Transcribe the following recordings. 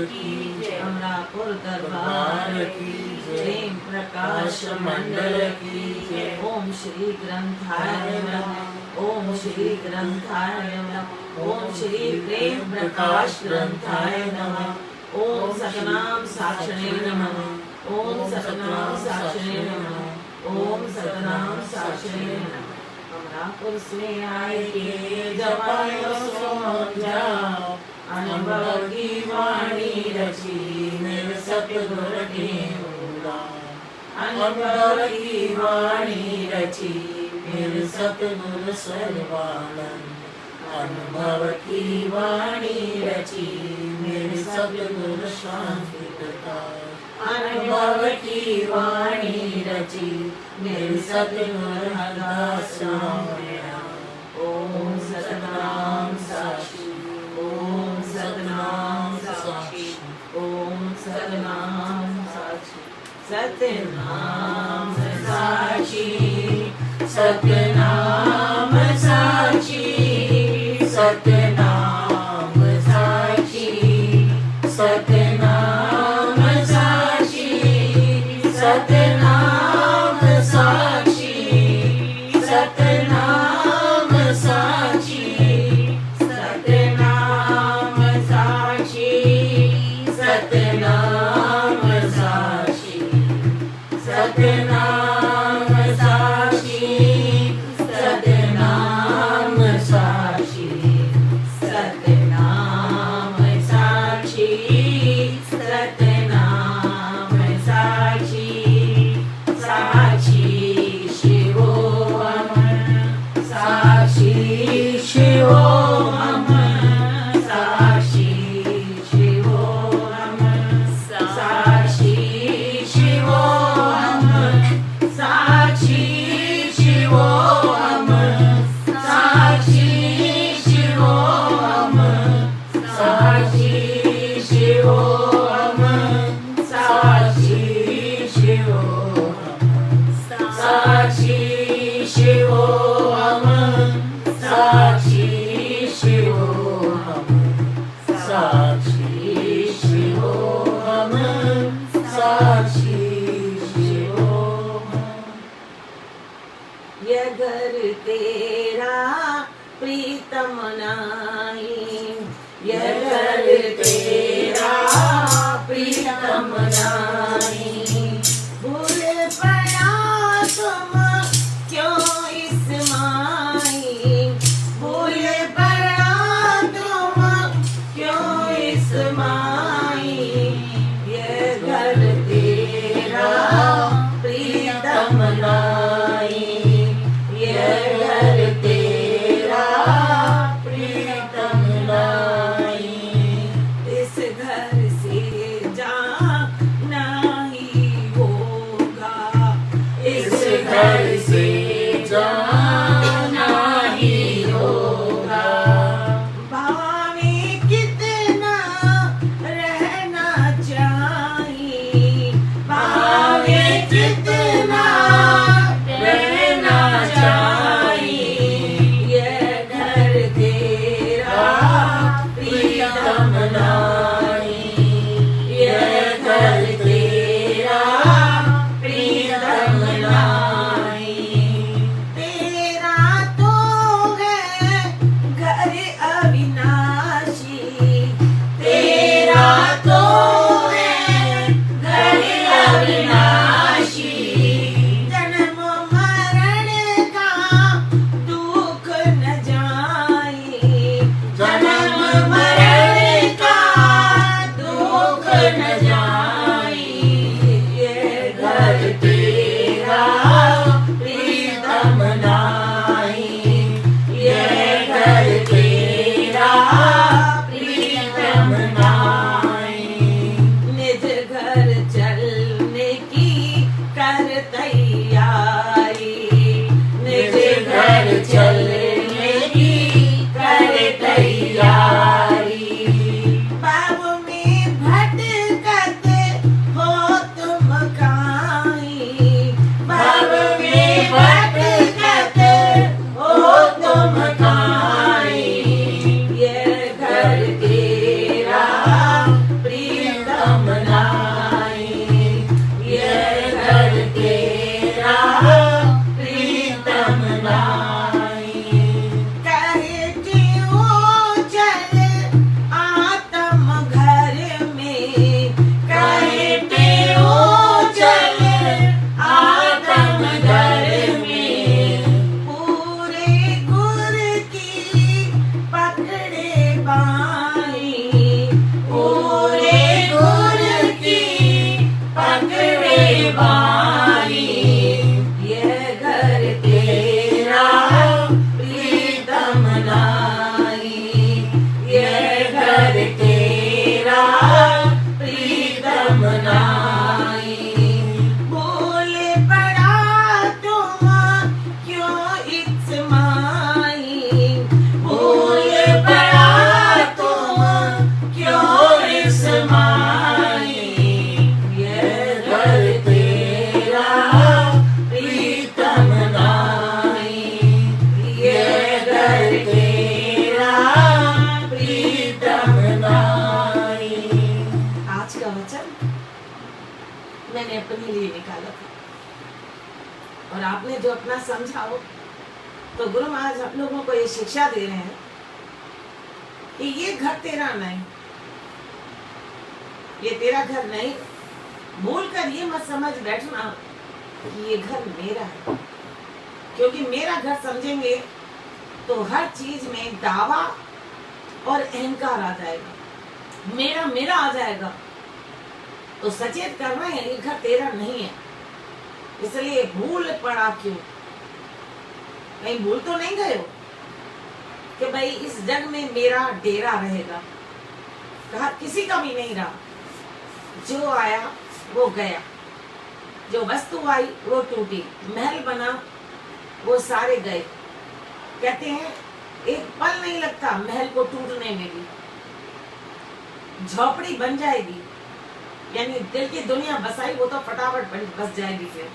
की जय, अमरापुर दरबार की जय, प्रेम प्रकाश मंडल की जय। ओम श्री ग्रंथाय नमः, ओम श्री ग्रंथाय नमः, ओम श्री प्रेम प्रकाश ग्रंथाय नमः, ओम सतनाम साक्षिणे नमः, ओम सतनाम साक्षिणे नमः, ओम सतनाम साक्षिणे नमः। अमरापुर से आए के जपायो सो जाओ, अनुभव की वाणी रची मेरे सतगुरु के उड़ाओ। अनुभव की वाणी रची मेरे सतगुरु सर्वानंद, अनुभव की वाणी रची मेरे सतगुरु शांति प्रकाश। अनुभव की वाणी रची मेरे सतगुरु हरदास मेरा। ओम सतनाम साक्षी, ओम सतनाम साक्षी, ओम सतनाम साक्षी। सतनाम साक्षी, सतनाम साक्षी, सतनाम साक्षी, सतनाम साक्षी, सतनाम साक्षी, सतनाम साक्षी, सतनाम साक्षी, सतनाम साक्षी, सतनाम साक्षी, सतनाम साक्षी, सतनाम साक्षी, सतनाम साक्षी। साक्षी शिवोहम, साक्षी शिवोहम, साक्षी शिवोहम, साक्षी शिवोहम, साक्षी शिवोहम, साक्षी शिवोहम, साक्षी शिवोहम, साक्षी शिवोहम, साक्षी शिवोहम, साक्षी शिवोहम, साक्षी शिवोहम, साक्षी शिवोहम। यह घर तेरा प्रीतम नाही, यह घर तेरा प्रीतम नाही। भूल पड़ा तुम क्यों इस माही, भूल पड़ा तुम क्यों इस माही। यह घर तेरा प्रीतम नाही, यह घर तेरा प्रीतम नाही। इस घर से जाना ही होगा, इस घर से जाना ही होगा। भावे कितना रहना चाहिए, भावे कितना रहना चाहिए। यह घर तेरा प्रीतम नाही, मैंने अपने लिए निकाला था, और आपने जो अपना समझा हो, तो गुरु महाराज हम लोगों को ये शिक्षा दे रहे हैं कि ये घर तेरा नहीं, ये तेरा घर नहीं। भूल कर ये मत समझ बैठना कि ये घर मेरा है, क्योंकि मेरा घर समझेंगे तो हर चीज में दावा और अहंकार आ जाएगा, मेरा मेरा आ जाएगा। तो सचेत कर रहे हैं ये घर तेरा नहीं है। इसलिए भूल पड़ा क्यों? कहीं भूल तो नहीं गए हो कि भाई इस जग में मेरा डेरा रहेगा? कहा किसी का भी नहीं रहा। जो आया वो गया, जो वस्तु आई वो टूटी, महल बना वो सारे गए। कहते हैं एक पल नहीं लगता महल को टूटने में भी। झोपड़ी बन जाएगी, यानी दिल की दुनिया बसाई वो तो फटाफट बस जाएगी। फिर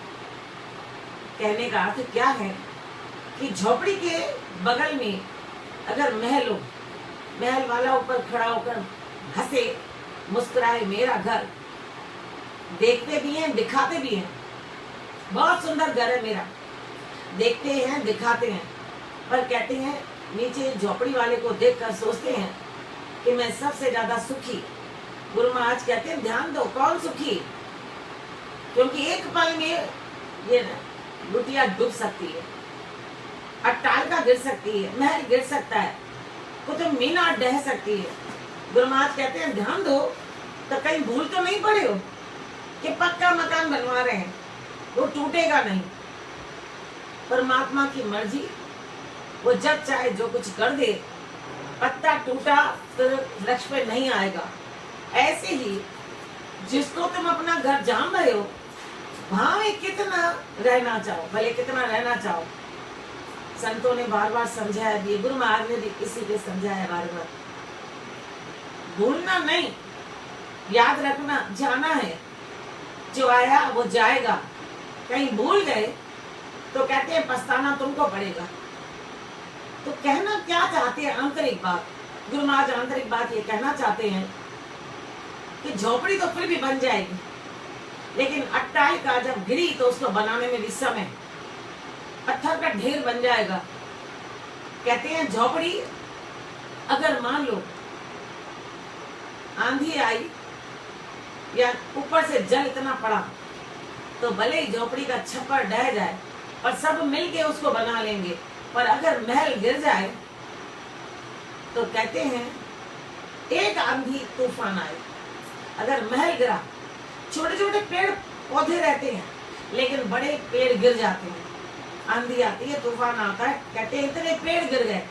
कहने का अर्थ क्या है कि झोपड़ी के बगल में अगर महल हो, महल वाला ऊपर खड़ा होकर हंसे मुस्कुराए, मेरा घर, देखते भी हैं दिखाते भी हैं, बहुत सुंदर घर है मेरा, देखते हैं दिखाते हैं, पर कहते हैं नीचे झोपड़ी वाले को देखकर सोचते हैं कि मैं सबसे ज्यादा सुखी। गुरु महाराज कहते हैं ध्यान दो, कौन सुखी? क्योंकि एक पल में ये लुटिया डूब सकती है, अट्टालिका गिर सकती है, महल गिर सकता है, कुतुब मीनार ढह सकती है। गुरु महाराज कहते हैं ध्यान दो, तो कहीं भूल तो नहीं पड़े हो कि पक्का मकान बनवा रहे हैं, वो टूटेगा नहीं। परमात्मा की मर्जी, वो जब चाहे जो कुछ कर दे। पत्ता टूटा तो वृक्ष पे नहीं आएगा। ऐसे ही जिसको तुम अपना घर जान रहे हो, वहां में कितना रहना चाहो, भले कितना रहना चाहो, संतों ने बार बार समझाया भी, गुरु महाराज ने भी इसी पे समझाया बार बार। भूलना नहीं, याद रखना, जाना है। जो आया वो जाएगा। कहीं भूल गए तो कहते हैं पछताना तुमको पड़ेगा। तो कहना क्या चाहते हैं? आंतरिक बात। गुरु महाराज आंतरिक बात ये कहना चाहते हैं कि झोपड़ी तो फिर भी बन जाएगी, लेकिन अट्टालिका जब गिरी तो उसको बनाने में भी समय, पत्थर का ढेर बन जाएगा। कहते हैं झोपड़ी अगर मान लो आंधी आई या ऊपर से जल इतना पड़ा, तो भले ही झोपड़ी का छप्पर ढह जाए और सब मिलके उसको बना लेंगे, पर अगर महल गिर जाए तो कहते हैं एक आंधी तूफान आए, अगर महल गिरा, छोटे छोटे पेड़ पौधे रहते हैं लेकिन बड़े पेड़ गिर जाते हैं। आंधी आती है, तूफान आता है, कहते हैं इतने पेड़ गिर गए,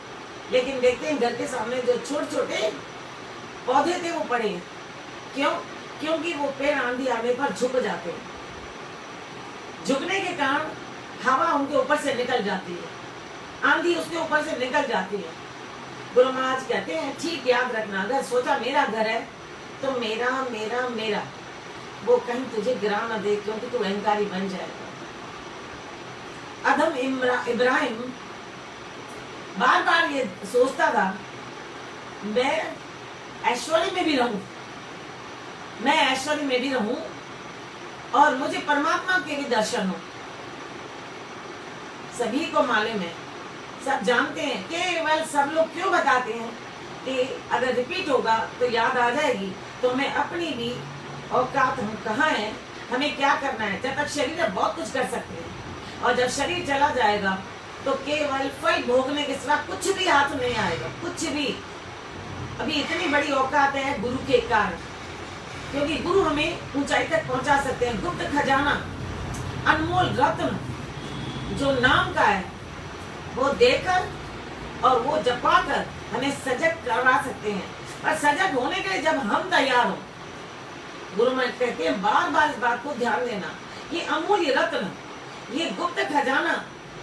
लेकिन देखते हैं घर के सामने जो छोटे छोटे पौधे थे वो पड़े हैं। क्यों? क्योंकि वो पेड़ आंधी आने पर झुक जाते हैं। झुकने के कारण हवा उनके ऊपर से निकल जाती है, आंधी उसके ऊपर से निकल जाती है। गुरु महाराज कहते हैं ठीक याद रखना, अगर सोचा मेरा घर है तो मेरा मेरा मेरा, वो कहीं तुझे गिरा न दे, क्योंकि तू अहंकारी बन जाएगा। अदम इब्राहिम बार बार ये सोचता था मैं ऐश्वर्य में भी रहूं, मैं ऐश्वर्य में भी रहूं और मुझे परमात्मा के भी दर्शन हो। सभी को मालूम है, सब जानते हैं, केवल सब लोग क्यों बताते हैं कि अगर रिपीट होगा तो याद आ जाएगी। तो मैं अपनी भी औकात हम कहाँ है, हमें क्या करना है। जब तक शरीर है बहुत कुछ कर सकते हैं, और जब शरीर चला जाएगा तो केवल फल भोगने के सिवा कुछ भी हाथ नहीं आएगा, कुछ भी। अभी इतनी बड़ी औकात है गुरु के कारण, क्योंकि गुरु हमें ऊंचाई तक पहुंचा सकते हैं। गुप्त खजाना, अनमोल रत्न जो नाम का है, वो देकर और वो जपा कर हमें सजग करवा सकते हैं। और सजग होने के लिए जब हम तैयार हो, गुरु महाराज कहते हैं बार बार इस बात को ध्यान देना, ये अमूल्य रत्न, ये गुप्त खजाना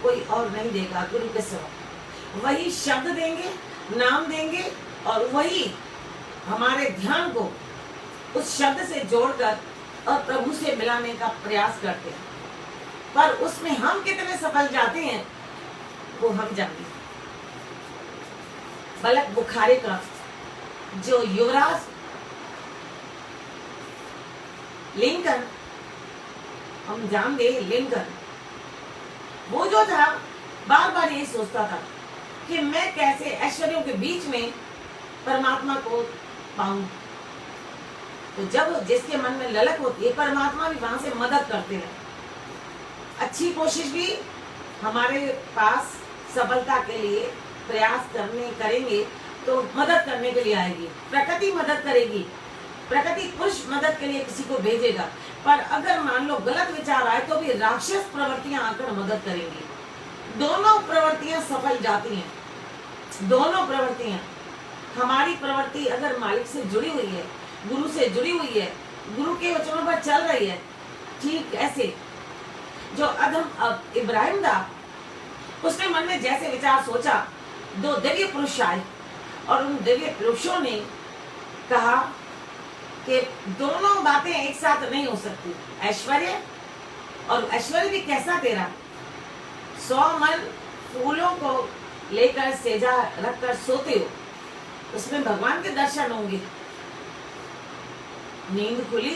कोई और नहीं देगा गुरु के सिवा। वही शब्द देंगे, नाम देंगे, और वही हमारे ध्यान को उस शब्द से जोड़कर और प्रभु से मिलाने का प्रयास करते हैं। पर उसमें हम कितने सफल जाते हैं वो हम जानते हैं। बलक बुखारी का जो युवराज लिंकन हम जान दे लिंकन, वो जो था बार बार यही सोचता था कि मैं कैसे ऐश्वर्यों के बीच में परमात्मा को पाऊं। तो जब जिसके मन में ललक होती है, परमात्मा भी वहां से मदद करते हैं। अच्छी कोशिश भी हमारे पास सफलता के लिए प्रयास करेंगे तो मदद करने के लिए आएगी, प्रकृति मदद करेगी, प्रकृति पुरुष मदद के लिए किसी को भेजेगा। पर अगर मान लो गलत विचार आए तो भी राक्षस प्रवृत्तियां आकर मदद करेंगी। दोनों प्रवृत्तियां सफल जाती हैं। दोनों प्रवृत्तियां, हमारी प्रवृत्ति अगर मालिक से जुड़ी हुई है, गुरु से जुड़ी हुई है, गुरु के वचनों पर चल रही है, ठीक ऐसे जो अधम इब्राहिम था, उसने मन में जैसे विचार सोचा, 2 दिव्य पुरुष आए और उन दिव्य पुरुषों ने कहा कि दोनों बातें एक साथ नहीं हो सकती। ऐश्वर्य, और ऐश्वर्य भी कैसा तेरा, 100 मन फूलों को लेकर सेजा रखकर सोते हो, उसमें भगवान के दर्शन होंगे। नींद खुली,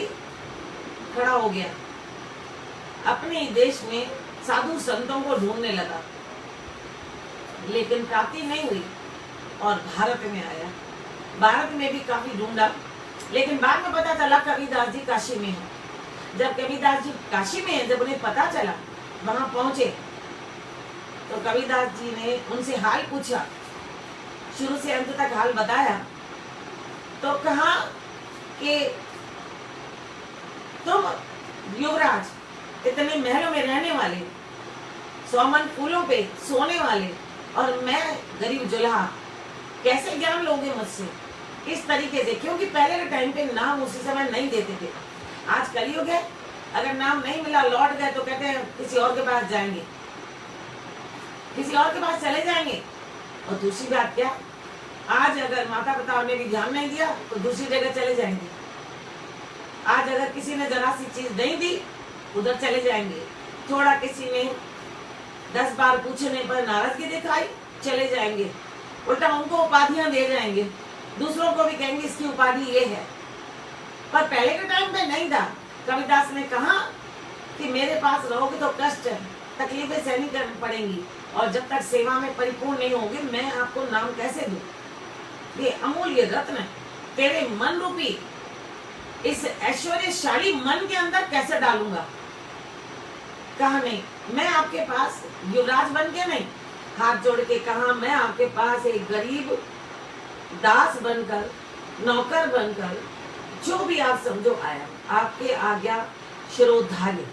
खड़ा हो गया, अपने देश में साधु संतों को ढूंढने लगा, लेकिन प्राप्ति नहीं हुई और भारत में आया। भारत में भी काफी ढूंढा, लेकिन बाद में पता चला कबीरदास जी काशी में है। जब कबीरदास जी काशी में है, जब उन्हें पता चला, वहां पहुंचे तो कबीरदास जी ने उनसे हाल पूछा, शुरू से अंत तक हाल बताया। तो कहा कि तुम युवराज, इतने महलों में रहने वाले, 100 मन फूलों पे सोने वाले, और मैं गरीब जुल्हा, कैसे ज्ञान लोगे मुझसे इस तरीके से? क्योंकि पहले के टाइम पे नाम उसी समय नहीं देते थे। आज कलयुग है, अगर नाम नहीं मिला, लौट गए तो कहते हैं किसी और के पास जाएंगे, किसी और के पास चले जाएंगे। और दूसरी बात क्या, आज अगर माता पिता ने भी ध्यान नहीं दिया तो दूसरी जगह चले जाएंगे। आज अगर किसी ने जरा सी चीज नहीं दी, उधर चले जाएंगे। थोड़ा किसी ने 10 बार पूछने पर नाराजगी दिखाई, चले जाएंगे। उल्टा उनको उपाधियां दे जाएंगे, दूसरों को भी कहेंगे इसकी उपाधि ये है। पर पहले के टाइम पे नहीं था। कबीरदास ने कहा कि मेरे पास रहोगे तो कष्ट है, तकलीफें सहनी करनी पड़ेंगी, और जब तक सेवा में परिपूर्ण नहीं होगे, मैं आपको नाम कैसे दूं? ये अमूल्य रत्न तेरे मन रूपी इस ऐश्वर्यशाली मन के अंदर कैसे डालूंगा? कहा नहीं, मैं आपके पास युवराज बन के नहीं, हाथ जोड़ के कहा, मैं आपके पास एक गरीब दास बनकर, नौकर बनकर, जो भी आप समझो आया, आपके आज्ञा शिरोधार्य।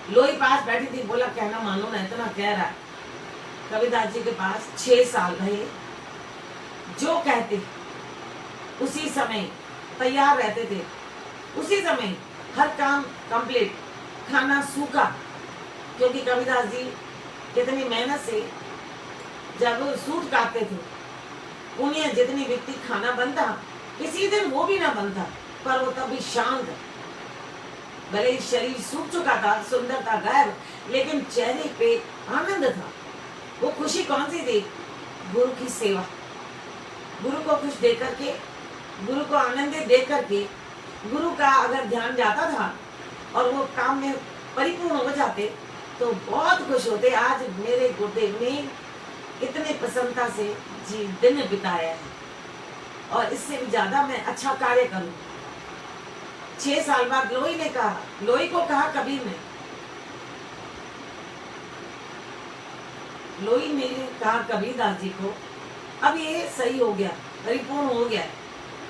लोई पास बैठी थी, बोला कहना मानो ना, इतना कह रहा है। कबीरदास जी के पास 6 साल रहे, जो कहते उसी समय तैयार रहते थे, उसी समय हर काम कंप्लीट, खाना सूखा। क्योंकि कबीरदास जी कितनी मेहनत से जब सूट काटते थे, उन्हें जितनी व्यक्ति खाना बनता, किसी दिन वो भी ना बनता, पर वो तभी शांत, भले ही शरीर सूख चुका था, सुंदरता गायब, लेकिन चेहरे पे आनंद था। वो खुशी कौन सी थी? गुरु की सेवा, गुरु को खुश देख करके, गुरु को आनंदित देख करके, गुरु का अगर ध्यान जाता था और वो काम में परिपूर्ण हो जाते तो बहुत खुश होते। आज मेरे गुरुदेव ने इतने प्रसन्नता से जी दिन बिताया है, और इससे भी ज्यादा मैं अच्छा कार्य करूं। 6 साल बाद लोई ने कहा, लोई को कहा कबीर ने, लोई ने कहा कबीरदास जी को, अब ये सही हो गया, परिपूर्ण हो गया,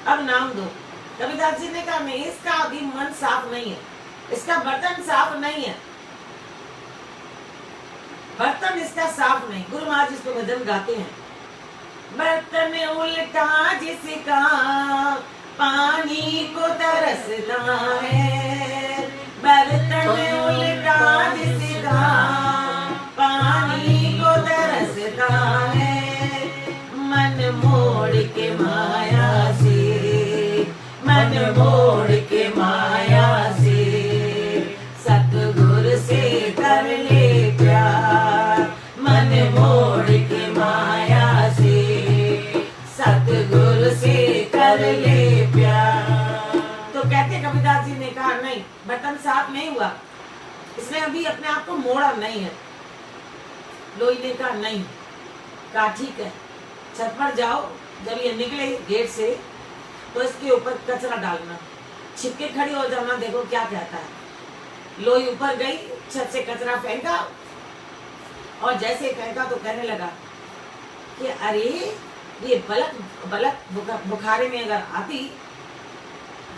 अब नाम दो। कबीरदास जी ने कहा नहीं, इसका अभी मन साफ नहीं है, इसका बर्तन साफ नहीं है, बर्तन इसका साफ नहीं। गुरु महाराज इसको भजन गाते हैं, बर्तन उल्टा जिसका पानी को तरसता है, बर्तन उल्टा जिसका पानी को तरसता है, मन मोड़ के माया से, मन मोड़ के माया से, सतगुरु से कर ले प्यार, मन मोड़ के माया से, सतगुरु से कर ले प्यार। तो कहते कबीरदास जी ने कहा नहीं, बर्तन साफ नहीं हुआ, इसने अभी अपने आप को मोड़ा नहीं है। लोई ने कहा नहीं। कहा ठीक है, छत पर जाओ, जब ये निकले गेट से तो इसके ऊपर कचरा डालना, छिपके खड़ी हो जाना, देखो क्या कहता है। लोई ऊपर गई, छत से कचरा फेंका, और जैसे फेंका तो कहने लगा कि अरे ये बलक बुखारे में अगर आती,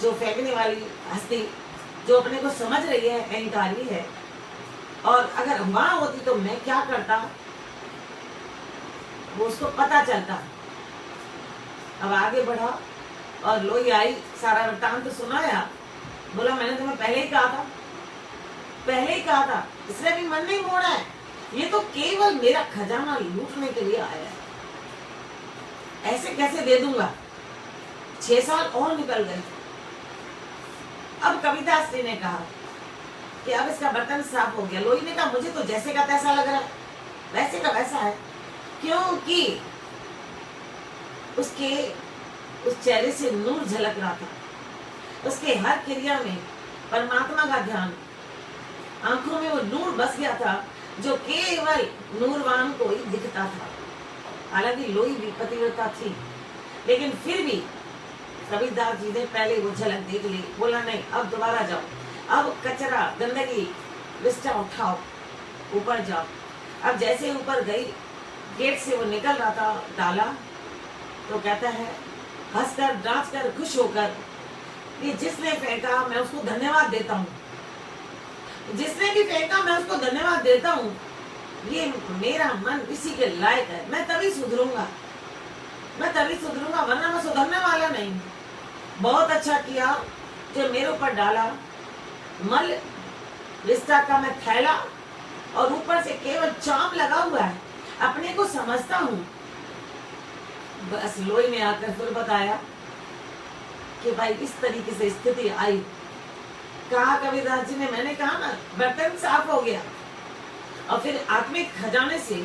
जो फेंकने वाली हस्ती जो अपने को समझ रही है अहंकारी है, और अगर वहां होती तो मैं क्या करता, वो उसको पता चलता। अब आगे बढ़ा और लोई आई, सारा वृत्तांत तो सुनाया। बोला मैंने तुम्हें पहले ही कहा था, पहले ही कहा था, इसने भी मन नहीं मोड़ा है, ये तो केवल मेरा खजाना लूटने के लिए आया है, ऐसे कैसे दे दूंगा। 6 साल और निकल गए। अब कविदास जी ने कहा कि अब इसका बर्तन साफ हो गया। लोई ने कहा मुझे तो जैसे का तैसा लग रहा है, वैसे का वैसा है, क्योंकि उसके उस चेहरे से नूर झलक रहा था, उसके हर क्रिया में परमात्मा का ध्यान, आंखों में वो नूर बस गया था जो केवल नूरवान को ही दिखता था। हालांकि लोई भी पतिव्रता थी, लेकिन फिर भी कबीरदास जी ने पहले वो झलक देख ली। बोला नहीं, अब दोबारा जाओ, अब कचरा गंदगी विस्टा उठाओ, ऊपर जाओ। अब जैसे ऊपर गई, गेट से वो निकल रहा था, डाला तो कहता है हंसकर नाचकर खुश होकर, ये जिसने फेंका मैं उसको धन्यवाद देता हूँ, जिसने भी फेंका मैं उसको धन्यवाद देता हूँ, ये मेरा मन इसी के लायक है, मैं तभी सुधरूंगा, मैं तभी सुधरूंगा, वरना मैं सुधरने वाला नहीं। बहुत अच्छा किया जो मेरे ऊपर डाला मल विस्टा का मैं थैला, और ऊपर से केवल चाम लगा हुआ है, अपने को समझता हूँ। बस लोई ने आकर फिर बताया कि भाई इस तरीके से स्थिति आई। कहा कबीरदास जी ने, मैंने कहा ना बर्तन साफ हो गया। और फिर आत्मिक खजाने से,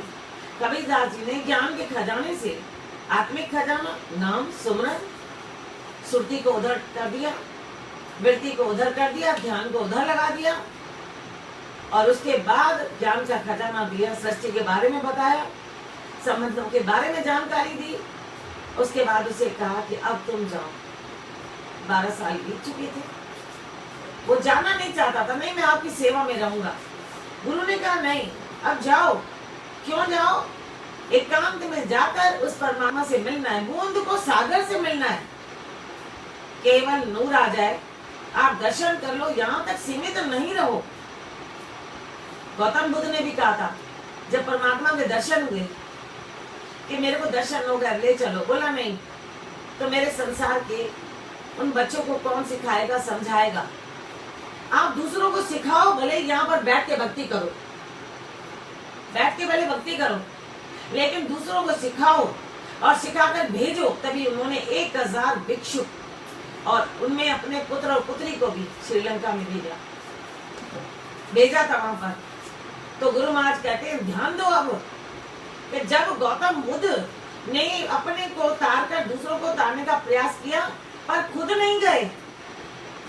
कबीरदास जी ने ज्ञान के खजाने से, आत्मिक खजाना नाम सुमरन, सुरती को उधर कर दिया, वृत्ति को उधर कर दिया, ध्यान को उधर लगा दिया, और उसके बाद ज्ञान का खजाना दिया, सृष्टि के बारे में बताया, संबंधों के बारे में जानकारी दी। उसके बाद उसे कहा कि अब तुम जाओ। 12 साल बीत चुके थे, वो जाना नहीं चाहता था, नहीं मैं आपकी सेवा में रहूंगा। गुरु ने कहा नहीं, अब जाओ। क्यों जाओ? एकांत में जाकर उस परमात्मा से मिलना है, बूंद को सागर से मिलना है। केवल नूर आ जाए, आप दर्शन कर लो, यहाँ तक सीमित नहीं रहो। गौतम बुद्ध ने भी कहा था, जब परमात्मा के दर्शन हुए कि मेरे को दर्शन हो गया, ले चलो। बोला नहीं, तो मेरे संसार के उन बच्चों को कौन सिखाएगा, समझाएगा। आप दूसरों को सिखाओ, भले यहाँ पर बैठ के भक्ति करो, बैठ के भले भक्ति करो, लेकिन दूसरों को सिखाओ और सिखाकर भेजो। तभी उन्होंने 1000 भिक्षु और उनमें अपने पुत्र और पुत्री को भी श्रीलंका में भेजा था वहां पर। तो गुरु महाराज कहते हैं ध्यान दो अब, कि जब गौतम बुद्ध ने अपने को तार कर दूसरों को तारने का प्रयास किया, पर खुद नहीं गए,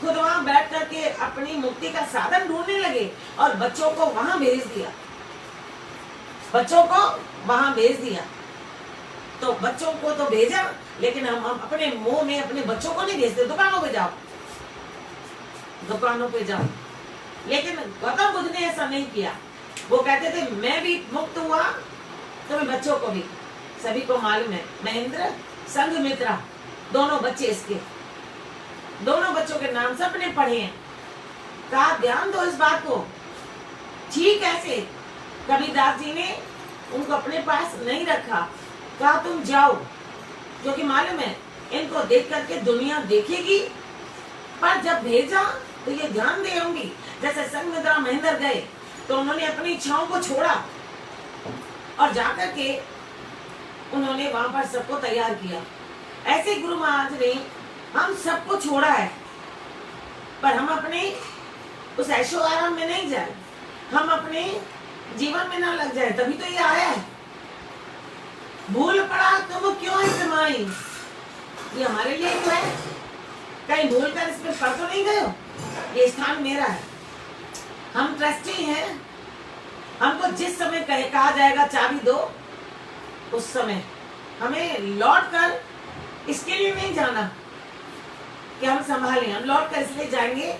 खुद वहां बैठ करके अपनी मुक्ति का साधन ढूंढने लगे और बच्चों को वहां भेज दिया, बच्चों को वहां भेज दिया। तो बच्चों को तो भेजा, लेकिन हम अपने मुंह में अपने बच्चों को नहीं भेजते। दुकानों पे जाओ, दुकानों पे जाओ। लेकिन गौतम बुद्ध ने ऐसा नहीं किया। वो कहते थे मैं भी मुक्त हुआ तो मैं बच्चों को भी, सभी को मालूम है, महेंद्र संघमित्रा दोनों बच्चे इसके, दोनों बच्चों के नाम सबने पढ़े हैं। कहा ध्यान दो इस बात को। ठीक ऐसे कबीरदास जी ने उनको अपने पास नहीं रखा, कहा तुम जाओ, क्योंकि मालूम है इनको देख करके दुनिया देखेगी। पर जब भेजा तो ये ध्यान दे होंगी। जैसे संघमित्रा महेंद्र गए तो उन्होंने अपनी इच्छाओं को छोड़ा और जाकर के उन्होंने वहां पर सबको तैयार किया। ऐसे गुरु महाराज ने हम सबको छोड़ा है, पर हम अपने उस ऐशो आराम में नहीं जाए, हम अपने जीवन में ना लग जाए। तभी तो ये आया है। भूल पड़ा तुम क्यों इतमाई, ये हमारे लिए तो है। कहीं भूल कर इसमें पढ़ तो नहीं गए हो, ये स्थान मेरा है। हम ट्रस्टी हैं, हमको जिस समय कहा जाएगा चाबी दो, उस समय हमें लौट कर इसके लिए नहीं जाना कि हम संभालें, हम लौट कर इसलिए जाएंगे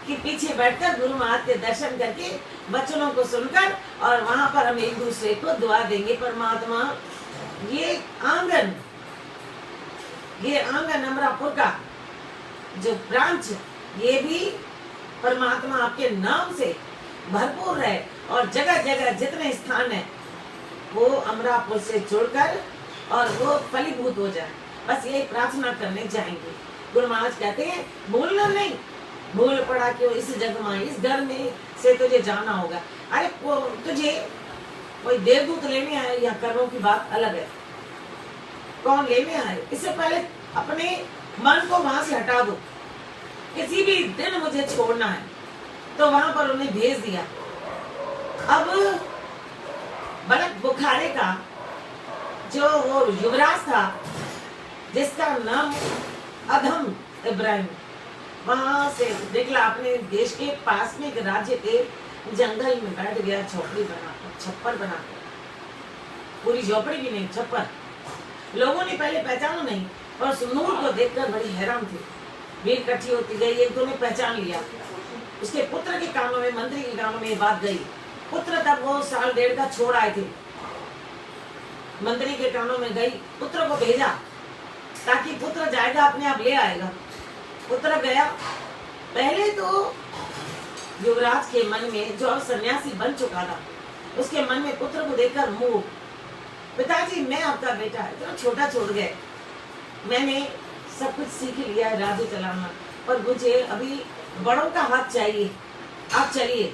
कि पीछे बैठकर गुरु महाराज के दर्शन करके वचनों को सुनकर और वहां पर हम एक दूसरे को दुआ देंगे। परमात्मा ये आंगन अमरापुर का जो ब्रांच, ये भी परमात्मा आपके नाम से भरपूर रहे और जगह जगह जितने स्थान है वो अमरापुर से जुड़कर और वो फलीभूत हो जाए, बस यही प्रार्थना करने जाएंगे। गुरु महाराज कहते हैं भूलना नहीं, भूल पड़ा क्यों इस जग में, इस घर में से तुझे जाना होगा। अरे तुझे कोई देवदूत लेने आए या कर्मों की बात अलग है, कौन लेने आए, इससे पहले अपने मन को वहां से हटा दो। किसी भी दिन मुझे छोड़ना है तो वहां पर उन्हें भेज दिया। अब बलक बुखारे का जो वो युवराज था जिसका नाम अधम इब्राहिम, वहां से निकला अपने देश के पास में एक राज्य के जंगल में बैठ गया, झोपड़ी बनाकर, छप्पर बनाकर, पूरी झोपड़ी भी नहीं, छप्पर। लोगों ने पहले पहचाना नहीं और नूर को देखकर बड़ी हैरान थी। भीड़ इकट्ठी होती गई, एक दो ने पहचान लिया। उसके पुत्र के कानों में, मंत्री के कानों में ये बात गई। पुत्र तब वो साल डेढ़ का छोड़ आए थे, मंत्री के कानों में गई, पुत्र को भेजा ताकि पुत्र जाएगा अपने आप ले आएगा। पुत्र गया। पहले तो युवराज के मन में, जो सन्यासी बन चुका था, उसके मन में पुत्र को देखकर मोह, पिताजी मैं आपका बेटा है, तो छोटा छोड़ गए, मैंने सब कुछ सीख लिया है राज्य चलाना, पर मुझे अभी बड़ों का हाथ चाहिए, आप चलिए।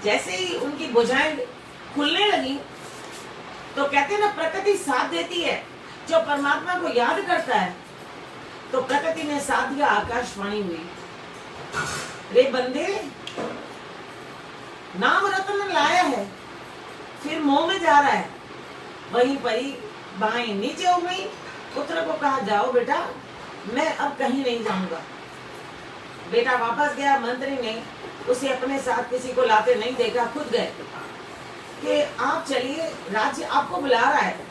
जैसे ही उनकी भुजाएं खुलने लगी तो कहते हैं ना, प्रकृति साथ देती है। जो परमात्मा को याद करता है तो प्रकृति ने साथ दिया, आकाशवाणी हुई, रे बंदे नाम रत्न लाया है, फिर मोह में जा रहा है। वहीं पर ही बाहें नीचे हो गई। पुत्र को कहा जाओ बेटा, मैं अब कहीं नहीं जाऊंगा। बेटा वापस गया। मंत्री ने उसे अपने साथ किसी को लाते नहीं देखा, खुद गए कि आप चलिए, राज्य आपको बुला रहा है।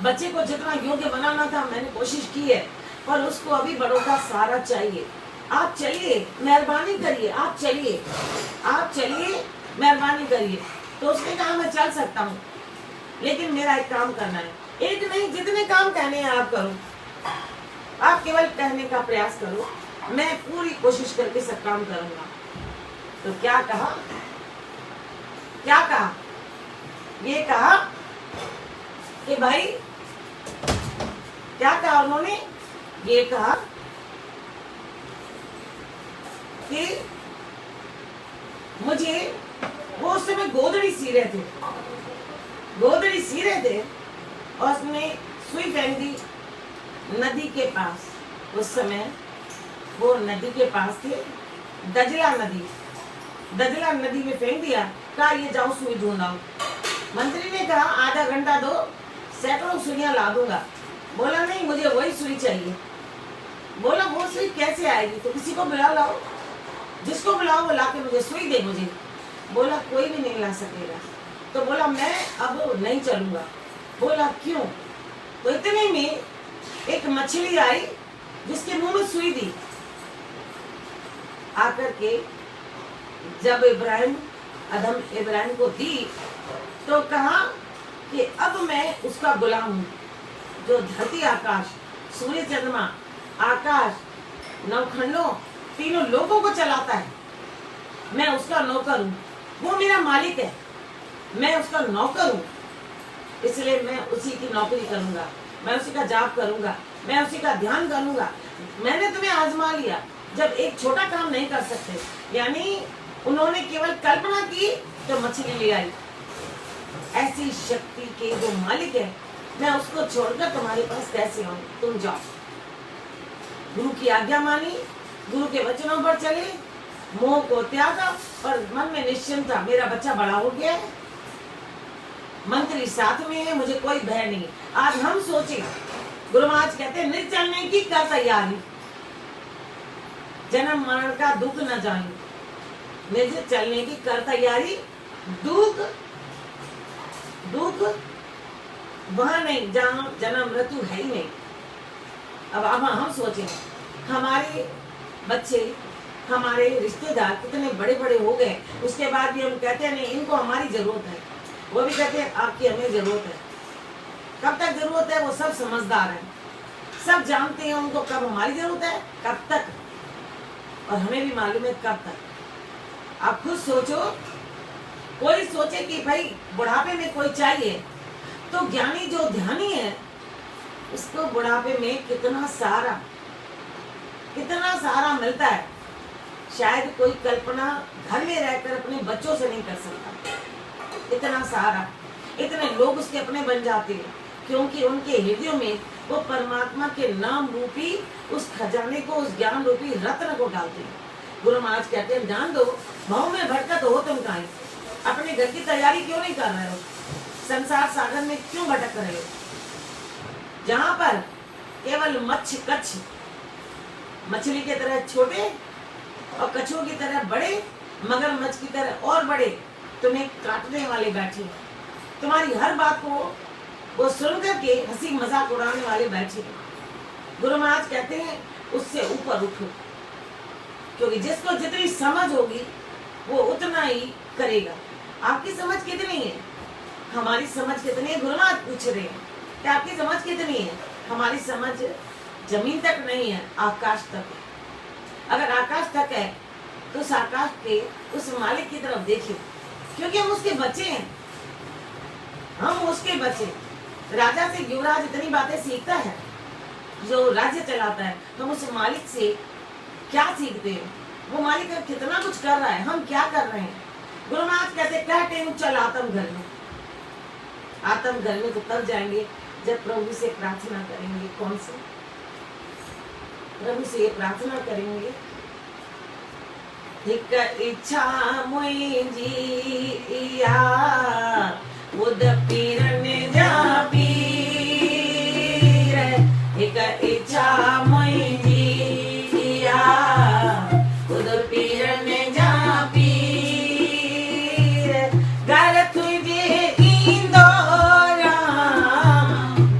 बच्चे को जितना योग्य बनाना था मैंने कोशिश की है, पर उसको अभी बड़ों का सहारा चाहिए। आप चलिए, मेहरबानी करिए, आप चलिए, आप चलिए, मेहरबानी करिए। तो उसने कहा मैं चल सकता हूँ, लेकिन मेरा एक काम करना है। एक नहीं, जितने काम कहने हैं आप करो, आप केवल कहने का प्रयास करो, मैं पूरी कोशिश करके सब काम करूंगा। तो क्या कहा, क्या कहा, ये कहा कि भाई, क्या कहा उन्होंने, ये कहा कि मुझे, वो उस समय गोदड़ी सी रहे थे, गोदड़ी सी रहे थे और उसने सुई फेंक दी नदी के पास। उस समय वो नदी के पास थे, दजला नदी, दजला नदी में फेंक दिया। कहा ये जाओ सुई ढूंढ आओ। मंत्री ने कहा आधा घंटा दो, सैकड़ों सुइयां ला दूंगा। बोला नहीं, मुझे वही सुई चाहिए। बोला वो सुई कैसे आएगी, तो किसी को बुला लाओ, जिसको बुलाओ वो लाके मुझे सुई दे मुझे। बोला कोई भी नहीं ला सकेगा। तो बोला मैं अब नहीं चलूंगा। बोला क्यों? तो इतने में एक मछली आई जिसके मुंह में सुई दी। आकर के जब अधम इब्राहिम को दी तो कहा कि अब मैं उसका गुलाम हूं, जो धरती आकाश, सूर्य चंद्रमा, आकाश, नवखंडों, तीनों लोगों को चलाता है। मैं उसका नौकर हूं, वो मेरा मालिक है, मैं उसका नौकर हूं, इसलिए मैं उसी की नौकरी करूंगा, मैं उसी का जाप करूंगा, मैं उसी का ध्यान करूंगा। मैंने तुम्हें आजमा लिया जब एक छोटा काम नहीं कर सकते, यानी उन्होंने केवल कल्पना की तो मछली ले आई। ऐसी शक्ति के जो मालिक है, मैं उसको छोड़कर तुम्हारे पास कैसे आऊं? तुम जाओ। गुरु की आज्ञा मानी, गुरु के वचनों पर चले, मोह को त्यागा और मन में निश्चिंत था, मेरा बच्चा बड़ा हो गया है, मंत्री साथ में है, मुझे कोई भय नहीं। आज हम सोचे, गुरु महाराज कहते हैं निज चलने की कर तैयारी, जन्म मरण का दुख न जानी। निज चलने की कर तैयारी, दुख दुख वहां नहीं जहां जन्म मृत्यु है ही नहीं। अब हम सोचें, हमारे बच्चे, हमारे रिश्तेदार कितने बड़े बड़े हो गए, उसके बाद भी हम कहते हैं नहीं इनको हमारी जरूरत है, वो भी कहते हैं आपकी हमें जरूरत है। कब तक जरूरत है? वो सब समझदार हैं, सब जानते हैं उनको कब हमारी जरूरत है, कब तक, और हमें भी मालूम है कब तक। आप खुद सोचो, कोई सोचे कि भाई बुढ़ापे में कोई चाहिए, तो ज्ञानी जो ध्यानी है उसको बुढ़ापे में कितना सारा मिलता है, शायद कोई कल्पना घर में रहकर अपने बच्चों से नहीं कर सकता। इतना सारा, इतने लोग उसके अपने बन जाते हैं, क्योंकि उनके हृदयों में वो परमात्मा के नाम रूपी उस खजाने को, उस ज्ञान रूपी रत्न को डालते हैं। गुरु महाराज कहते हैं ध्यान दो, भाव में भटकत हो तुम काहे, अपने घर की तैयारी क्यों नहीं कर रहे हो, संसार सागर में क्यों भटक रहे हो, जहां पर केवल मछली की तरह छोटे और कछुओं की तरह बड़े, मगरमच्छ की तरह और बड़े तुम्हें काटने वाले बैठे, तुम्हारी हर बात को वो सुन करके हंसी मजाक उड़ाने वाले बैठे। गुरु महाराज कहते हैं उससे ऊपर उठो, क्योंकि जिसको जितनी समझ होगी वो उतना ही करेगा। आपकी समझ कितनी है? हमारी समझ कितनी है? गुरु महाराज पूछ रहे हैं कि आपकी समझ कितनी है? हमारी समझ जमीन तक नहीं है, आकाश तक है। अगर आकाश तक है तो उस आकाश के उस मालिक की तरफ देखिए, क्योंकि हम उसके बच्चे हैं, हम उसके बच्चे। राजा से युवराज इतनी बातें सीखता है, जो राज्य चलाता है, हम उस मालिक से क्या सीखते हैं? वो मालिक कितना कुछ कर रहा है, हम क्या कर रहे हैं? गुरु महाराज कहते कहते चल आत्म घर में। आत्म घर में तो तब जाएंगे जब प्रभु से प्रार्थना करेंगे। कौन से प्रभु से प्रार्थना करेंगे? एक इच्छा मुझी या उद पीरन जा पीर, एक इच्छा मुझी या उद पीरन जा पीर, घर तुझे इंदौरा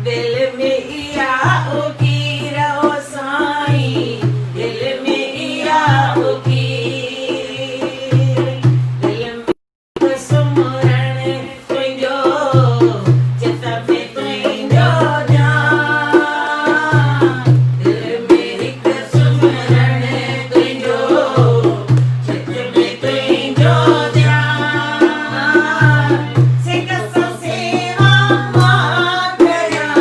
दिल में या उकीर ओ साईं, दिल में या उकीर, दिल में सुमरण तुझो, चित में तुझो जान, दिल में एक सुमरण तुझो, चित में तुझो जान, सिख सेवा मागया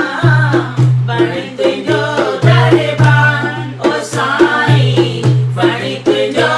बण तुझो दरबार ओ साईं, बण तुझो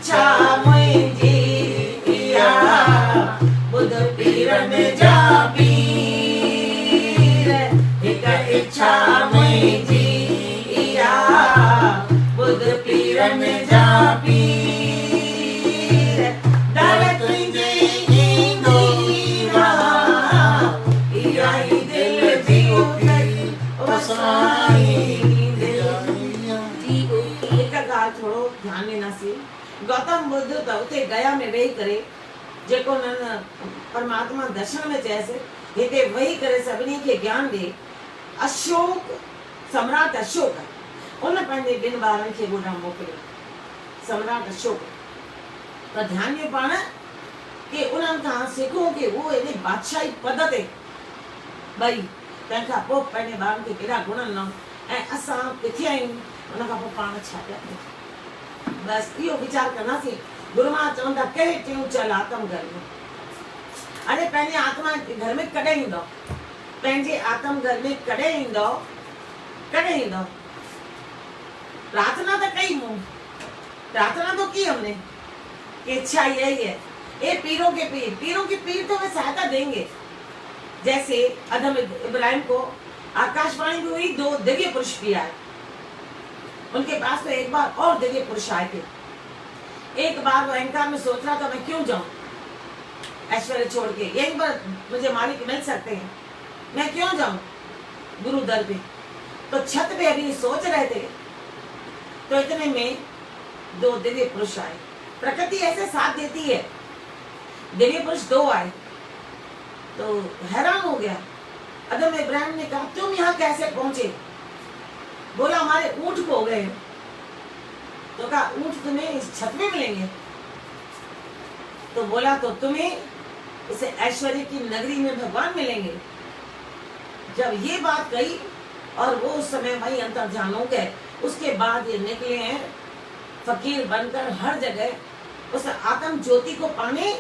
इच्छा मुंहिंजी इहा बुध पीरनि जा पीर हिक इच्छा मुंहिंजी इहा बुध पीरनि जा पीर दर तुंहिंजे ईंदी रहां इहा ई दिल जी उथई हिक ॻाल्हि थोरो ध्यानु ॾींदासीं गौतम बुद्ध त उते गया में वेही करे जेको हुननि परमात्मा दर्शन में चयसि हिते वेही करे सभिनी खे ज्ञान ॾे अशोक सम्राट अशोक उन पंहिंजे 2 ॿारनि खे ॻोॾां मोकिलियो सम्राट अशोक त ध्यानु ॾियो पाण कि उन्हनि खां सिखूं कि उहो एॾे बादशाही पद ते ॿई तंहिंखां पोइ पंहिंजे ॿारनि खे केॾा गुण ॾिनऊं ऐं असां किथे आहियूं उन खां पोइ पाण छा पिया कयूं बसि इहो वीचार कंदासीं गुरू महाराज चवनि था कहिड़े टियूं चल आत्म घर में अरे पंहिंजे आत्मा घर में कॾहिं ईंदो पंहिंजे आत्म घर में कॾहिं ईंदो प्रार्थना तो कई मूं प्रार्थना तो की हमने कि इच्छा यही है ये पीरों के पीर तो वे सहायता देंगे जैसे अदम इब्राहिम को आकाशवाणी भी हुई 2 दिव्य पुरुष भी आए उनके पास तो एक बार और दिव्य पुरुष आए थे एक बार वो अहंकार में सोच रहा था मैं क्यों जाऊं ऐश्वर्य छोड़ के यहीं पर मुझे मालिक मिल सकते हैं मैं क्यों जाऊं गुरु दर पे तो छत पे अभी सोच रहे थे तो इतने में 2 दिव्य पुरुष आए प्रकृति ऐसे साथ देती है दिव्य पुरुष 2 आए तो हैरान हो गया अदम इब्राहिम ने कहा तुम यहाँ कैसे पहुंचे बोला हमारे ऊंट खो गए तो कहा ऊंट तुम्हें इस छत में मिलेंगे तो बोला तो तुम्हें इसे ऐश्वर्य की नगरी में भगवान मिलेंगे जब ये बात कही और वो उस समय वही अंतर्ध्यान हो गए उसके बाद ये निकले हैं फकीर बनकर हर जगह उस आत्म ज्योति को पाने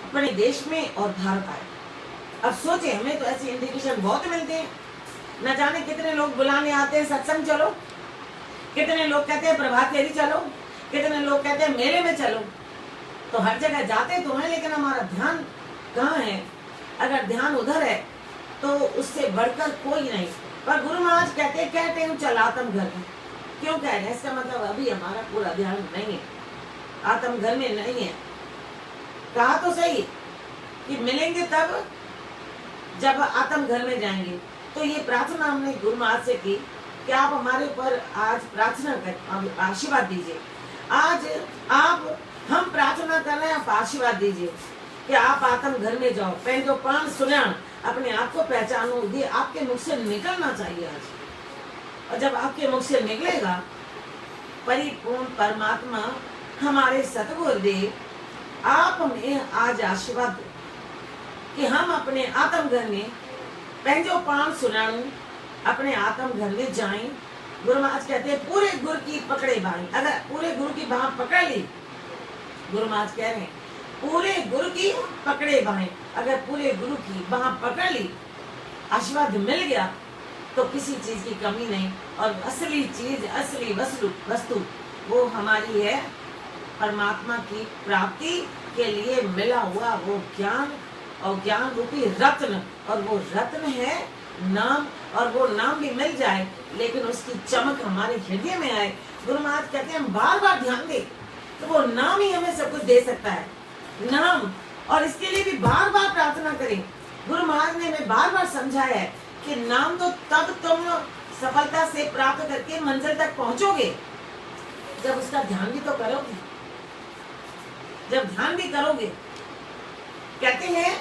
अपने देश में और भारत आए अब सोचे हमें तो ऐसे इंडिकेशन बहुत मिलते हैं न जाने कितने लोग बुलाने आते हैं सत्संग चलो कितने लोग कहते हैं प्रभात फेरी चलो कितने लोग कहते हैं मेले में चलो तो हर जगह जाते तो हैं लेकिन हमारा ध्यान कहाँ है अगर ध्यान उधर है तो उससे बढ़कर कोई नहीं पर गुरु महाराज कहते हैं चल आत्म घर में क्यों कह रहे हैं इसका मतलब अभी हमारा पूरा ध्यान नहीं है आत्म घर में नहीं है कहा तो सही कि मिलेंगे तब जब आत्म घर में जाएंगे तो ये प्रार्थना हमने गुरु महाराज से की कि आप हमारे ऊपर आज प्रार्थना कर आशीर्वाद दीजिए आज आप हम प्रार्थना कर रहे हैं आप आशीर्वाद दीजिए कि आप आत्म घर में जाओ पहले पान सुनान अपने आप को पहचानो ये आपके मुख से निकलना चाहिए आज और जब आपके मुख से निकलेगा परिपूर्ण परमात्मा हमारे सतगुरुदेव आप हमें आज आशीर्वाद दो कि हम अपने आत्म घर में पंहिंजो पान सुनाऊं अपने आत्म घर में जाएं गुरु महाराज कहते हैं पूरे गुरु की पकड़े बाई अगर पूरे गुरु की बाह पकड़ ली गुरु महाराज कह रहे हैं पूरे गुरु की पकड़े बाएं अगर पूरे गुरु की बाह पकड़ ली आशीर्वाद मिल गया तो किसी चीज की कमी नहीं और असली चीज असली वस्तु वो हमारी है परमात्मा की प्राप्ति के लिए मिला हुआ वो ज्ञान और ज्ञान रूपी रत्न और वो रत्न है नाम और वो नाम भी मिल जाए लेकिन उसकी चमक हमारे हृदय में आए गुरु महाराज कहते हैं हम बार बार ध्यान दें तो वो नाम ही हमें सब कुछ दे सकता है नाम और इसके लिए भी बार बार प्रार्थना करें गुरु महाराज ने हमें बार बार समझाया है कि नाम तो तब तुम सफलता से प्राप्त करके मंजिल तक पहुंचोगे जब उसका ध्यान भी तो करोगे जब ध्यान भी करोगे कहते हैं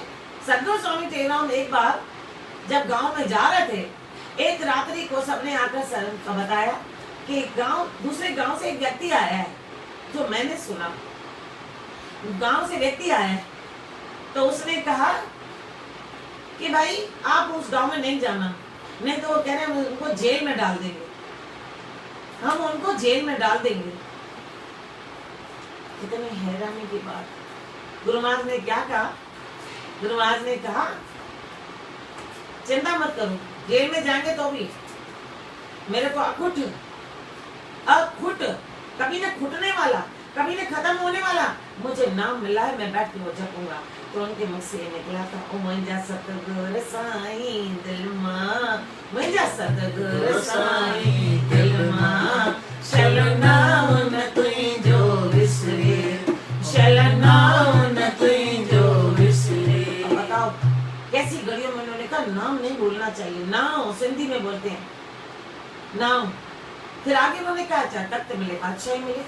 सदगुरु स्वामी टेराम एक बार जब गांव में जा रहे थे एक रात्रि को सबने आकर बताया कि दूसरे गांव से एक व्यक्ति आया है जो मैंने सुना गांव से व्यक्ति आया है तो उसने कहा कि भाई आप उस गांव में नहीं जाना नहीं तो वो कह रहे हैं उनको जेल में डाल देंगे हम उनको जेल में डाल देंगे कितनी हैरानी की बात गुरु महाराज ने क्या कहा गुरु महाराज ने कहा चिंता मत करो जेल में जाएंगे तो भी मेरे को अखुट कभी न खुटने वाला, कभी न खत्म होने वाला। मुझे नाम मिला है, मैं बैठ के वो जपूंगा। तो उनके मुख से निकला था, ओ मुंहिंजा सतगुर साईं दिल मां, मुंहिंजा सतगुर साईं दिल मां, शलना न तुंहिंजो विसरे, शलना न तुंहिंजो विसरे। अब बताओ कैसी घड़ियों में उन्होंने कहा नाम नहीं भूलना चाहिए। नाम सिंधी में बोलते हैं, नाम। फिर आगे उन्होंने कहा चाहे तख्त मिले, बादशाही मिले,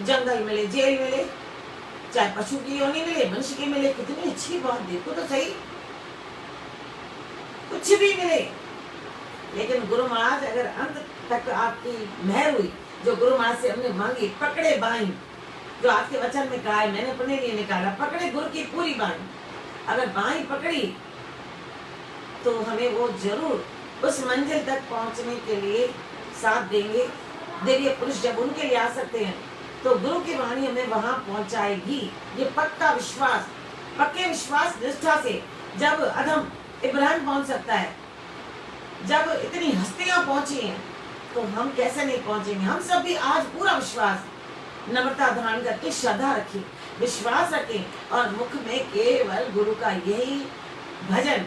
जंगल मिले, जेल मिले, चाहे पशु की योनि मिले, मनुष्य की मिले। कितनी अच्छी बात, देखो तो सही, कुछ भी मिले, लेकिन गुरु महाराज अगर अंत तक आपकी मेहर हुई, जो गुरु महाराज से हमने मांगी, पकड़े बाई, जो आपके वचन में कहा है, मैंने अपने लिए निकाला, पकड़े गुरु की पूरी बाई। अगर बाई पकड़ी तो हमें वो जरूर उस मंजिल तक पहुंचने के लिए साथ देंगे। देविय पुरुष जब उनके लिए आ सकते हैं तो गुरु की वाणी हमें वहां पहुंचाएगी। ये पक्का विश्वास, पक्के विश्वास निष्ठा से जब अधम इब्राहिम पहुंच सकता है, जब इतनी हस्तियां पहुंची हैं, तो हम कैसे नहीं पहुंचेंगे। हम सब भी आज पूरा विश्वास, नम्रता धारण करके श्रद्धा रखें, विश्वास रखें और मुख में केवल गुरु का यही भजन,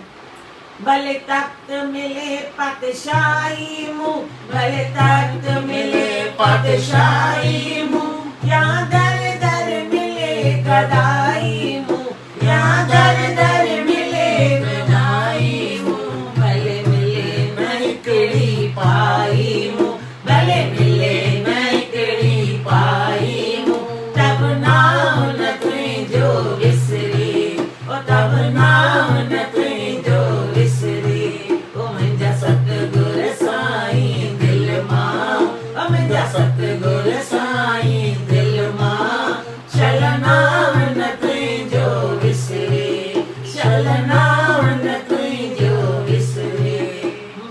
भले तख्त मिले पातशाही मुँह, भले तख्त मिले पातशाही मुँह, या दर दर मिले गदाई मुँह, या दर दर मिले गदाई मुँह, भले मिले मैकड़ी पाई मुँह, भले मिले मैकड़ी पाई मुँह, तब नाम न तुझो विसरे, ओ तब नाम न तुझो विसरे। ओ मुंहिंजा सतगुर साईं दिल मां, ओ मुंहिंजा सतगुर साईं दिल मां, शलना न तुझो विसरे, शलना न तुझो विसरे।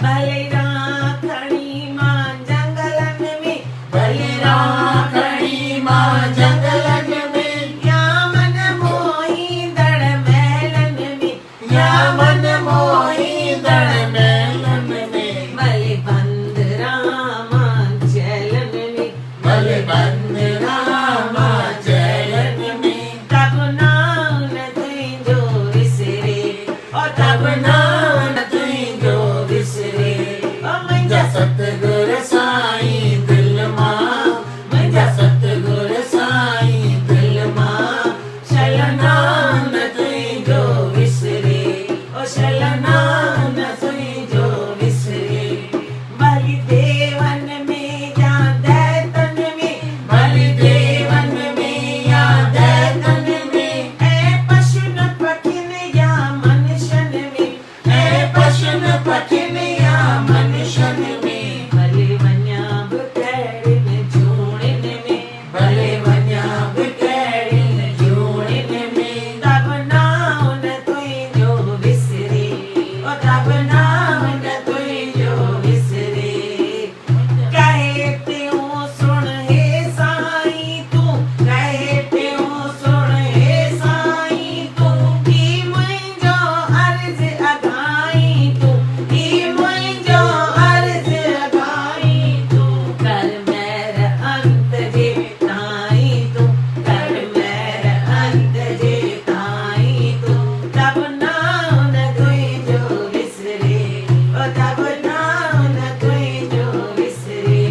भले राखणी मां जंगलन में, भले राखणी मां जंगलन में, या मन मोही दड़ महलन में, या मन मोही दड़ महलन में, भले बंद रामा चैलन में, भले बंद रामा चैलन में, तब नाम न तुझो विसरे, और तब नाम न तुझो विसरे। ओ मुंहिंजा सतगुर साईं दिल मां, मुंहिंजा सतगुर साईं दिल मां, शलना न तुझो विसरे, ओ शलना न तुझो विसरे। बलि देवन में या दैतन में, बलि देवन में या दैतन में, ऐ पशुन पखिन या मनुष्यन में, ऐ पशुन पखिन या मनुष्यन में, भले वन्याब कैड़िन जूड़िन में, भले वन्याब कैड़िन जूड़िन में, तब नाम न तुझो विसरे, ओ तब नाम न तुझो विसरे। कहे त्यों सुन हे साईं तू, कहे त्यों सुन हे साईं तू, ही मुंहिंजो अर्ज़ अघाई तू, ही मुंहिंजो अर्ज़ अघाई तू, कर मेहर अंत जे ताईं तू, कर मेहर अंत जे ताईं तू, तब नाम न तुझो विसरे, ओ तब नाम न तुझो विसरे।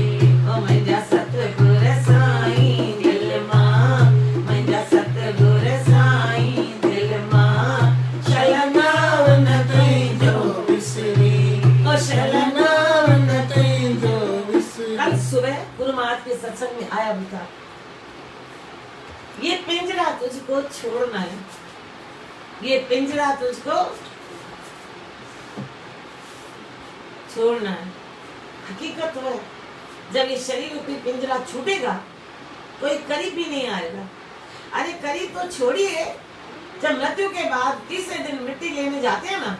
ओ मुंहिंजा सतगुर साईं दिल मां, मुंहिंजा सतगुर साईं दिल मां, शलना न तुझो विसरे, ओ शलना न तुझो विसरे। कल सुबह गुरु महाराज के सत्संग में आया भी था, ये पिंजरा तुझको छोड़ना है, ये पिंजरा तुझको छोड़ना है। हकीकत है, जब ये शरीर रूपी पिंजरा छूटेगा कोई करीब भी नहीं आएगा। अरे करीब तो छोड़िए, जब मृत्यु के बाद तीसरे दिन मिट्टी लेने जाते हैं ना,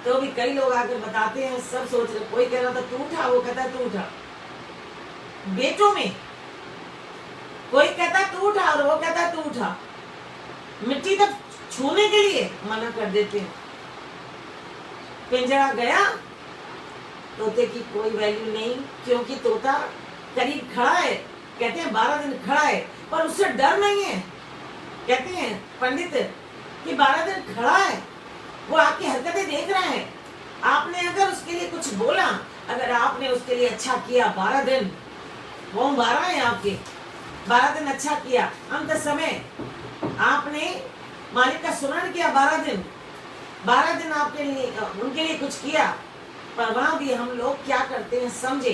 तो भी कई लोग आकर बताते हैं, सब सोच रहे, कोई कह रहा था तू उठा, वो कहता तू उठा। बेटों में कोई कहता तू उठा और वो कहता तू उठा। मिट्टी तक छूने के लिए मना कर देते हैं। पिंजरा गया, तोते की कोई वैल्यू नहीं, क्योंकि तोता करीब खड़ा है कहते हैं 12 दिन खड़ा है, पर उससे डर नहीं है। कहते हैं पंडित कि 12 दिन खड़ा है, वो आपकी हरकतें देख रहा है। आपने अगर उसके लिए कुछ बोला, अगर आपने उसके लिए अच्छा किया 12 दिन, वो 12 है आपके, 12 दिन अच्छा किया, अंत समय आपने मालिक का सुमरण किया 12 दिन आपके लिए उनके लिए कुछ किया, पर वहां भी हम लोग क्या करते हैं समझे।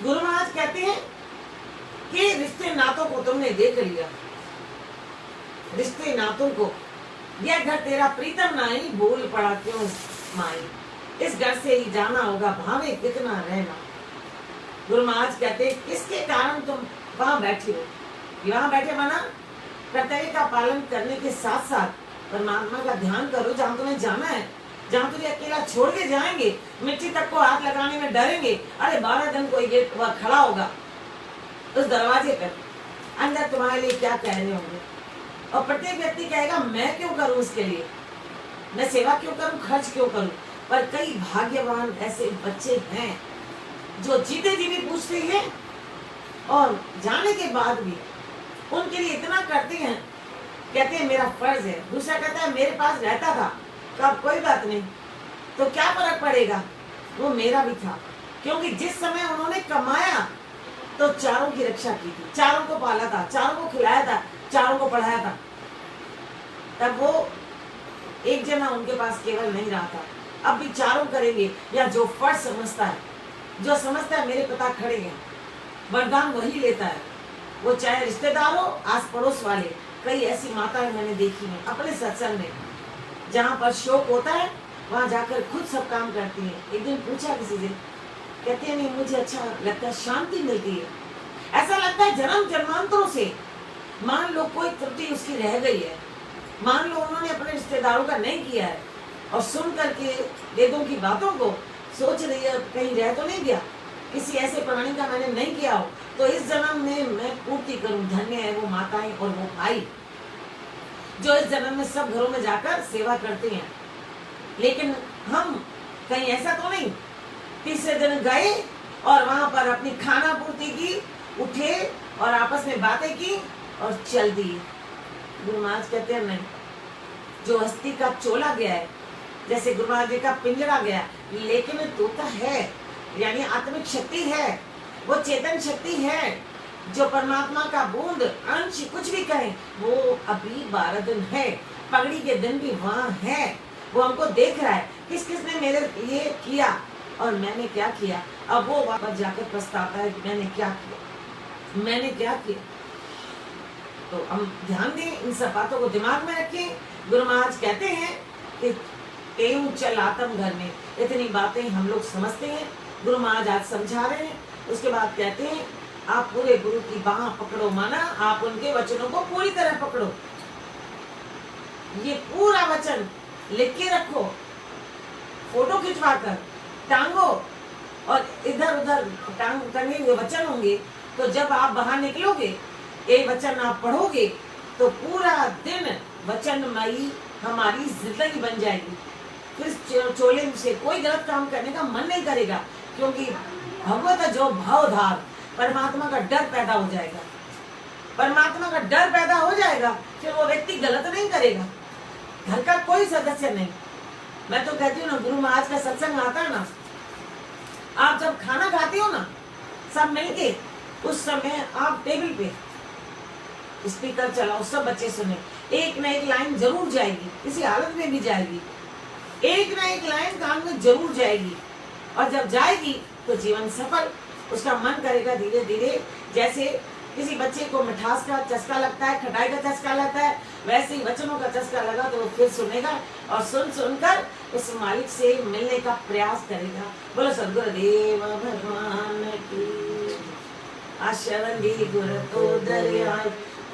गुरु महाराज कहते हैं कि रिश्ते नातों को तुमने देख लिया, रिश्ते नातों को, यह घर तेरा प्रीतम नाई, भूल पड़ा क्यों माई, इस घर से ही जाना होगा, भावे कितना रहना। गुरु महाराज कहते हैं किसके कारण तुम वहां बैठे हो, वहां बैठे माना कर्तव्य का पालन करने के साथ साथ परमात्मा का ध्यान करो। जहाँ तुम्हें जाना है, जहाँ तुझे अकेला छोड़ के जाएंगे, मिट्टी तक को हाथ लगाने में डरेंगे, अरे 12 दिन कोई गेट वह खड़ा होगा उस दरवाजे पर, अंदर तुम्हारे लिए क्या कह रहे होंगे, और प्रत्येक व्यक्ति कहेगा मैं क्यों करूं उसके लिए, मैं सेवा क्यों करूं, खर्च क्यों करूं। पर कई भाग्यवान ऐसे बच्चे हैं जो जीते जी भी पूछते हैं और जाने के बाद भी उनके लिए इतना करते हैं, कहते हैं मेरा फर्ज है। दूसरा कहता है मेरे पास रहता था, कब कोई बात नहीं, तो क्या फर्क पड़ेगा, वो मेरा भी था, क्योंकि जिस समय उन्होंने कमाया तो चारों की रक्षा की थी, चारों को पाला था, चारों को खिलाया था, चारों को पढ़ाया था। तब वो एक जना उनके पास केवल नहीं रहा था, अब भी चारों करेंगे। या जो फर्ज समझता है, जो समझता है मेरे पिता खड़े हैं, वरदान वही लेता है, वो चाहे रिश्तेदार हो, आस पड़ोस वाले। कई ऐसी माताएं मैंने देखी हैं अपने सत्संग में, जहाँ पर शोक होता है वहां जाकर खुद सब काम करती हैं। एक दिन पूछा किसी से, कहते हैं नहीं मुझे अच्छा लगता है, शांति मिलती है, ऐसा लगता है जन्म जन्मांतरों से। मान लो कोई त्रुटि उसकी रह गई है, मान लो उन्होंने अपने रिश्तेदारों का नहीं किया है, और सुन करके वेदों की बातों को सोच रही है कहीं रह तो नहीं गया, किसी ऐसे प्राणी का मैंने नहीं किया हो, तो इस जन्म में मैं पूर्ति करूं। धन्य है वो माताएं और वो भाई जो इस जन्म में सब घरों में जाकर सेवा करते हैं। लेकिन हम कहीं ऐसा तो नहीं, तीसरे दिन गए और वहां पर अपनी खाना पूर्ति की, उठे और आपस में बातें की और चल दिए। गुरु महाराज कहते हैं नहीं, जो अस्थि का चोला गया है, जैसे गुरु महाराज जी का पिंजरा गया, लेकिन तोता है, यानी आत्मिक शक्ति है, वो चेतन शक्ति है, जो परमात्मा का बूंद अंश कुछ भी कहें, वो अभी 12 दिन है, पगड़ी के दिन भी वहां है, वो हमको देख रहा है किस किस ने मेरे लिए किया और मैंने क्या किया। अब वो वापस जाकर पछताता है कि मैंने क्या किया, मैंने क्या किया। तो हम ध्यान दें, इन सब बातों को दिमाग में रखें। गुरु महाराज कहते हैं कि तेऊ चल आत्म घर में, इतनी बातें हम लोग समझते हैं, गुरु महाराज आज समझा रहे हैं। उसके बाद कहते हैं आप पूरे गुरु की बाह पकड़ो, माना आप उनके वचनों को पूरी तरह पकड़ो। ये पूरा वचन लिख के रखो, फोटो खिंचवा कर टांगो, और इधर उधर टंगे हुए वचन होंगे, तो जब आप बाहर निकलोगे, ये वचन आप पढ़ोगे, तो पूरा दिन वचनमयी हमारी जिंदगी बन जाएगी। फिर चोले से कोई गलत काम करने का मन नहीं करेगा, क्योंकि भगवत जो भावधार, परमात्मा का डर पैदा हो जाएगा। परमात्मा का डर पैदा हो जाएगा, फिर वो व्यक्ति गलत नहीं करेगा। घर का कोई सदस्य नहीं, मैं तो कहती हूँ ना, गुरु महाराज का सत्संग आता है ना, आप जब खाना खाते हो ना सब मिलके, उस समय आप टेबल पे स्पीकर चलाओ, सब बच्चे सुने, एक न एक लाइन जरूर जाएगी, किसी हालत में भी जाएगी, एक न एक लाइन कान में जरूर जाएगी। और जब जाएगी तो जीवन सफल। उसका मन करेगा धीरे धीरे, जैसे किसी बच्चे को मिठास का चस्का लगता है, खटाई का चस्का लगता है, वैसे ही वचनों का चस्का लगा तो वो फिर सुनेगा, और सुन सुनकर उस मालिक से मिलने का प्रयास करेगा। बोलो सदगुरुदेव भगवान की। आशरण दी गुर तो दरिया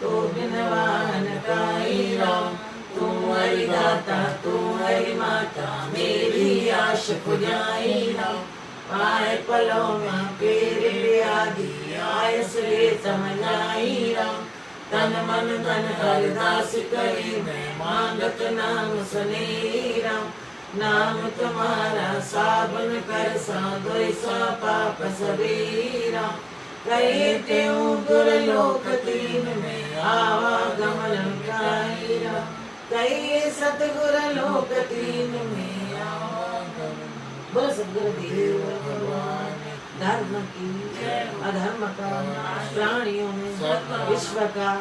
तो बिनवान काई राम, तू हरि दाता तू हरि माता, मेरी आश पुजाई राम। पाए पलों में पेरे आदि आय श्री समझाई राम, तन मन धन अरदास करी मैं मांगत नाम सुने राम। नाम तुम्हारा साबन कर सा धोई सा पाप सबे राम, कहे त्यों गुरलोक तीन में आवागमन कायरा, कहे सतगुर लोक तीन में आवागमन। बोलो सतगुरुदेव भगवान धर्म की अधर्म का प्राणियों में विश्व का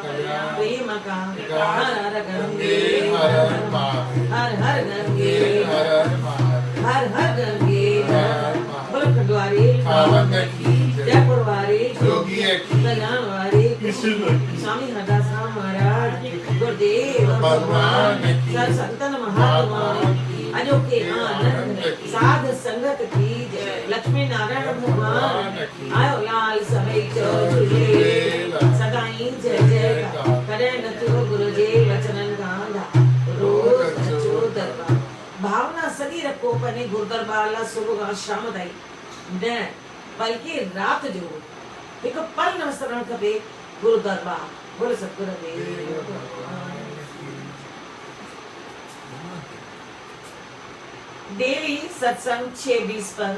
प्रेम का हर हर गंगे हर हर गंगे हर हर गंगे। बोलो खंडवारी जयपुर वारी कल्याण वारी स्वामी हरदास राम महाराज गुरुदेव भगवान सर संतन महात्मा अनोखे आनंद साध संगत की जय। लक्ष्मी नारायण भगवान आयो लाल समय चौधरी सदाई जय जय का करे न तू गुरु जी वचनन गांधा रोज अचो दरबार। भावना सदी रखो पने गुरु दरबार ला सुबह शाम दाई न बल्कि रात जो एक पल नमस्कार खपे गुरु दरबार। बोलो सतगुरुदेव भगवान। डेली सत्संग 6:20 पर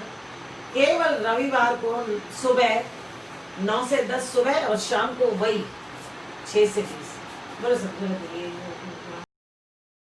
केवल रविवार को सुबह 9 से 10 सुबह और शाम को वही 6 से 20। बोलो सतगुरुदेव।